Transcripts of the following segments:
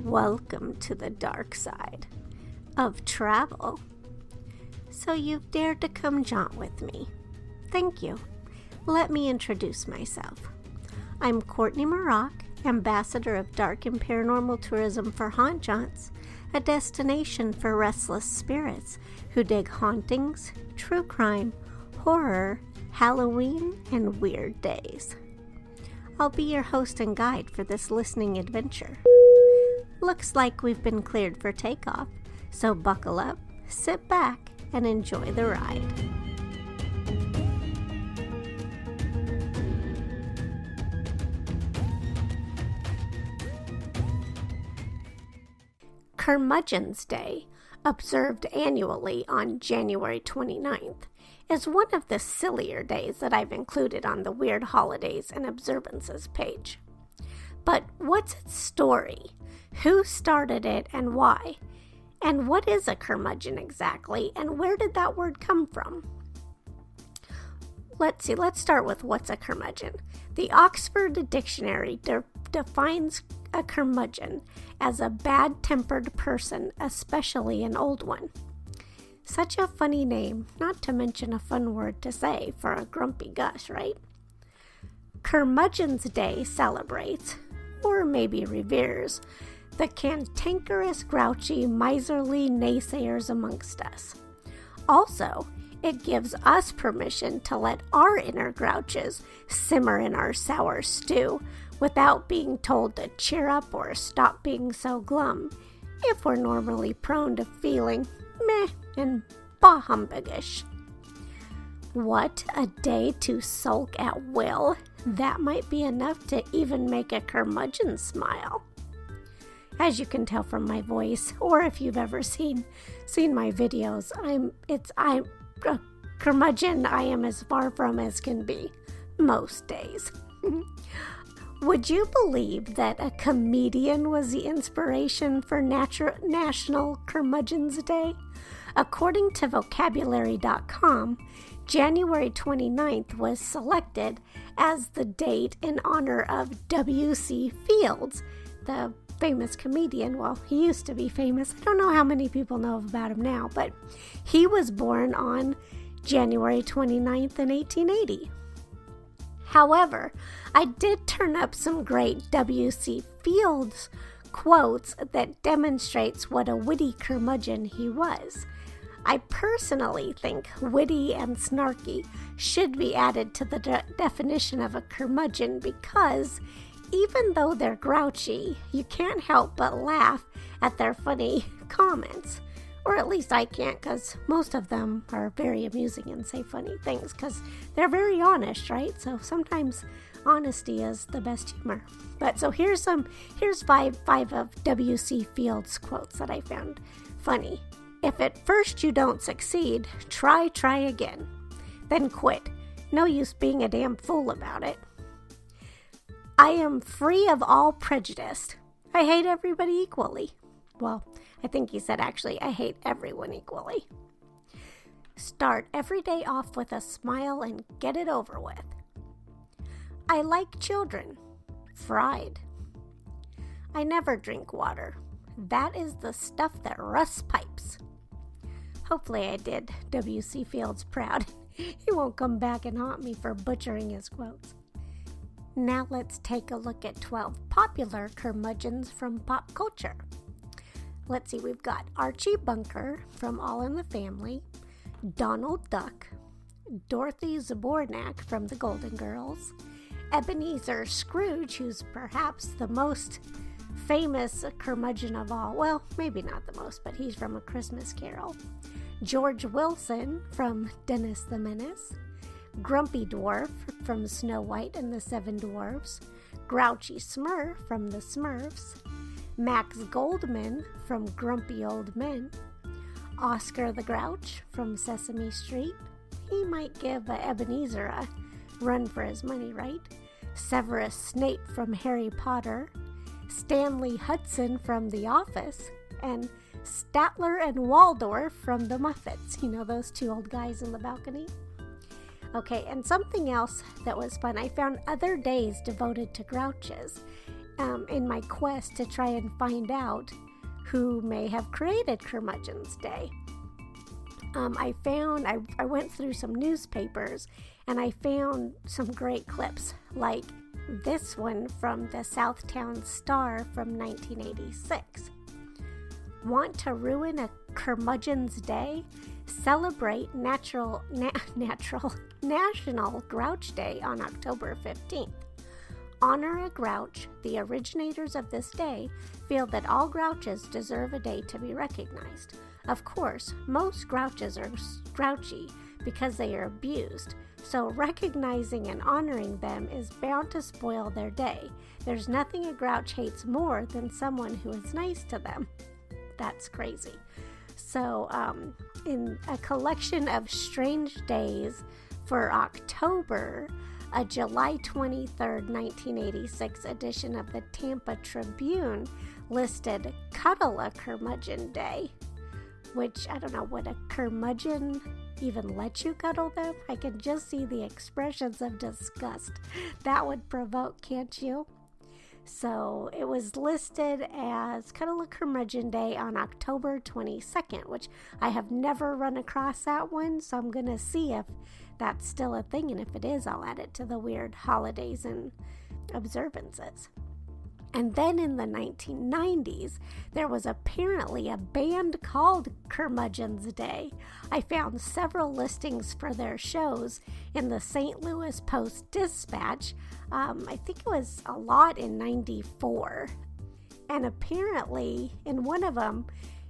Welcome to the dark side of travel. So you've dared to come jaunt with me. Thank you. Let me introduce myself. I'm Courtney Mroch, ambassador of dark and paranormal tourism for Haunt Jaunts, a destination for restless spirits who dig hauntings, true crime, horror, Halloween, and weird days. I'll be your host and guide for this listening adventure. Looks like we've been cleared for takeoff, so buckle up, sit back, and enjoy the ride. Curmudgeon's Day, observed annually on January 29th, is one of the sillier days that I've included on the Weird Holidays and Observances page. But what's its story? Who started it and why? And what is a curmudgeon exactly, and where did that word come from? Let's start with what's a curmudgeon. The Oxford Dictionary defines a curmudgeon as a bad-tempered person, especially an old one. Such a funny name, not to mention a fun word to say for a grumpy Gus, right? Curmudgeon's Day celebrates, or maybe reveres, the cantankerous, grouchy, miserly naysayers amongst us. Also, it gives us permission to let our inner grouches simmer in our sour stew without being told to cheer up or stop being so glum, if we're normally prone to feeling meh and bah humbuggish. What a day to sulk at will. That might be enough to even make a curmudgeon smile. As you can tell from my voice, or if you've ever seen my videos, I'm a curmudgeon I am as far from as can be, most days. Would you believe that a comedian was the inspiration for National Curmudgeon's Day? According to vocabulary.com, January 29th was selected as the date in honor of W.C. Fields, the famous comedian. Well, he used to be famous. I don't know how many people know about him now, but he was born on January 29th in 1880. However, I did turn up some great W.C. Fields quotes that demonstrates what a witty curmudgeon he was. I personally think witty and snarky should be added to the definition of a curmudgeon because even though they're grouchy, you can't help but laugh at their funny comments. Or at least I can't, because most of them are very amusing and say funny things because they're very honest, right? So sometimes honesty is the best humor. But so here's five of W.C. Fields' quotes that I found funny. If at first you don't succeed, try again. Then quit. No use being a damn fool about it. I am free of all prejudice. I hate everybody equally. Well, I think he said actually, I hate everyone equally. Start every day off with a smile and get it over with. I like children. Fried. I never drink water. That is the stuff that rusts pipes. Hopefully I did W.C. Fields proud. He won't come back and haunt me for butchering his quotes. Now let's take a look at 12 popular curmudgeons from pop culture. Let's see, we've got Archie Bunker from All in the Family, Donald Duck, Dorothy Zbornak from The Golden Girls, Ebenezer Scrooge, who's perhaps the most famous curmudgeon of all. Well, maybe not the most, but he's from A Christmas Carol. George Wilson from Dennis the Menace, Grumpy Dwarf from Snow White and the Seven Dwarfs, Grouchy Smurf from The Smurfs, Max Goldman from Grumpy Old Men, Oscar the Grouch from Sesame Street. He might give Ebenezer a run for his money, right? Severus Snape from Harry Potter, Stanley Hudson from The Office, and Statler and Waldorf from The Muppets. You know, those two old guys in the balcony? Okay, and something else that was fun, I found other days devoted to grouches. in my quest to try and find out who may have created Curmudgeon's Day. I went through some newspapers and I found some great clips, like this one from the Southtown Star from 1986. Want to ruin a Curmudgeon's Day? Celebrate National Grouch Day on October 15th. Honor a grouch. The originators of this day feel that all grouches deserve a day to be recognized. Of course, most grouches are grouchy because they are abused, so recognizing and honoring them is bound to spoil their day. There's nothing a grouch hates more than someone who is nice to them. That's crazy. So, in a collection of strange days for October, a July 23rd, 1986 edition of the Tampa Tribune listed Cuddle a Curmudgeon Day, which I don't know, would a curmudgeon even let you cuddle them? I can just see the expressions of disgust that would provoke, can't you? So it was listed as Cuddle a Curmudgeon Day on October 22nd, which I have never run across that one, so I'm going to see if that's still a thing, and if it is, I'll add it to the Weird Holidays and Observances. And then in the 1990s, there was apparently a band called Curmudgeon's Day. I found several listings for their shows in the St. Louis Post-Dispatch. I think it was a lot in 94. And apparently, in one of them,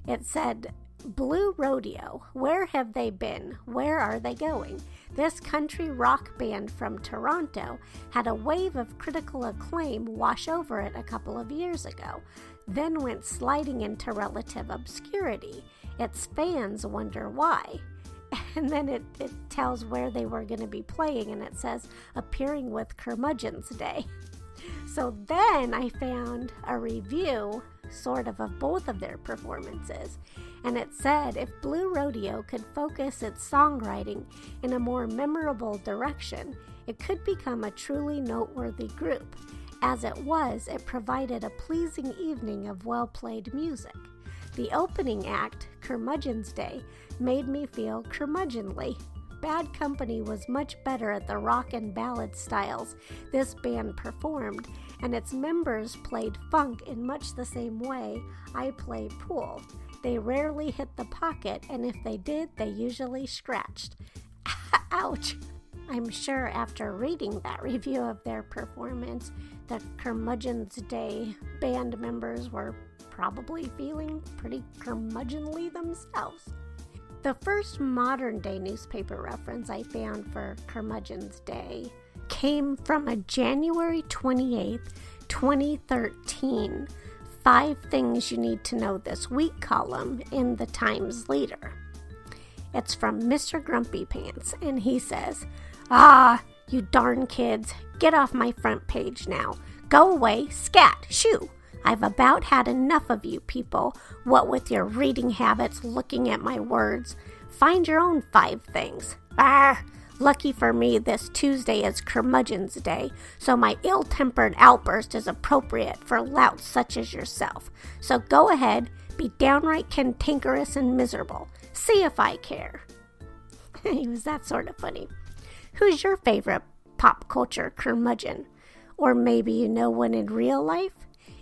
it said, Blue Rodeo, where have they been? Where are they going? This country rock band from Toronto had a wave of critical acclaim wash over it a couple of years ago, then went sliding into relative obscurity. Its fans wonder why. And then it tells where they were going to be playing, and it says, appearing with Curmudgeon's Day. So then I found a review, sort of both of their performances, and it said if Blue Rodeo could focus its songwriting in a more memorable direction, it could become a truly noteworthy group. As it was, it provided a pleasing evening of well-played music. The opening act, Curmudgeon's Day, made me feel curmudgeonly. Bad Company was much better at the rock and ballad styles this band performed, and its members played funk in much the same way I play pool. They rarely hit the pocket, and if they did, they usually scratched. Ouch! I'm sure after reading that review of their performance, the Curmudgeon's Day band members were probably feeling pretty curmudgeonly themselves. The first modern-day newspaper reference I found for Curmudgeon's Day came from a January 28, 2013, 5 Things You Need to Know This Week column in the Times Leader. It's from Mr. Grumpy Pants, and he says, you darn kids, get off my front page now. Go away, scat, shoo. I've about had enough of you people, what with your reading habits, looking at my words. Find your own 5 things. Lucky for me, this Tuesday is Curmudgeon's Day, so my ill-tempered outburst is appropriate for louts such as yourself. So go ahead, be downright cantankerous and miserable. See if I care. He was that sort of funny. Who's your favorite pop culture curmudgeon? Or maybe you know one in real life?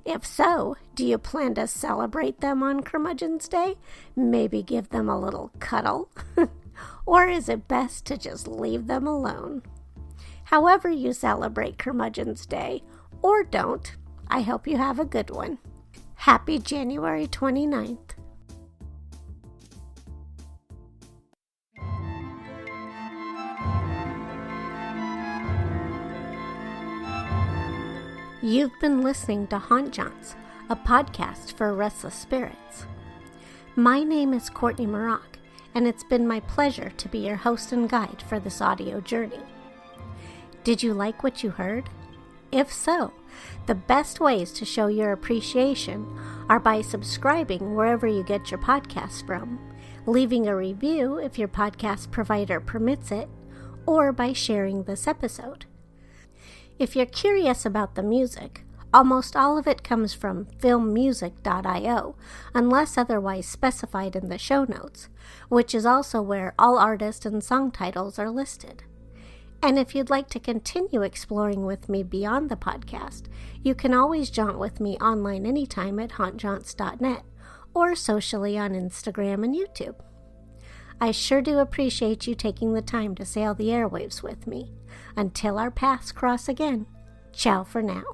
If so, do you plan to celebrate them on Curmudgeon's Day? Maybe give them a little cuddle? Or is it best to just leave them alone? However you celebrate Curmudgeon's Day, or don't, I hope you have a good one. Happy January 29th. You've been listening to Haunt Jaunts, a podcast for restless spirits. My name is Courtney Mroch, and it's been my pleasure to be your host and guide for this audio journey. Did you like what you heard? If so, the best ways to show your appreciation are by subscribing wherever you get your podcasts from, leaving a review if your podcast provider permits it, or by sharing this episode. If you're curious about the music, Almost all of it comes from filmmusic.io, unless otherwise specified in the show notes, which is also where all artist and song titles are listed. And if you'd like to continue exploring with me beyond the podcast, you can always jaunt with me online anytime at hauntjaunts.net or socially on Instagram and YouTube. I sure do appreciate you taking the time to sail the airwaves with me. Until our paths cross again, ciao for now.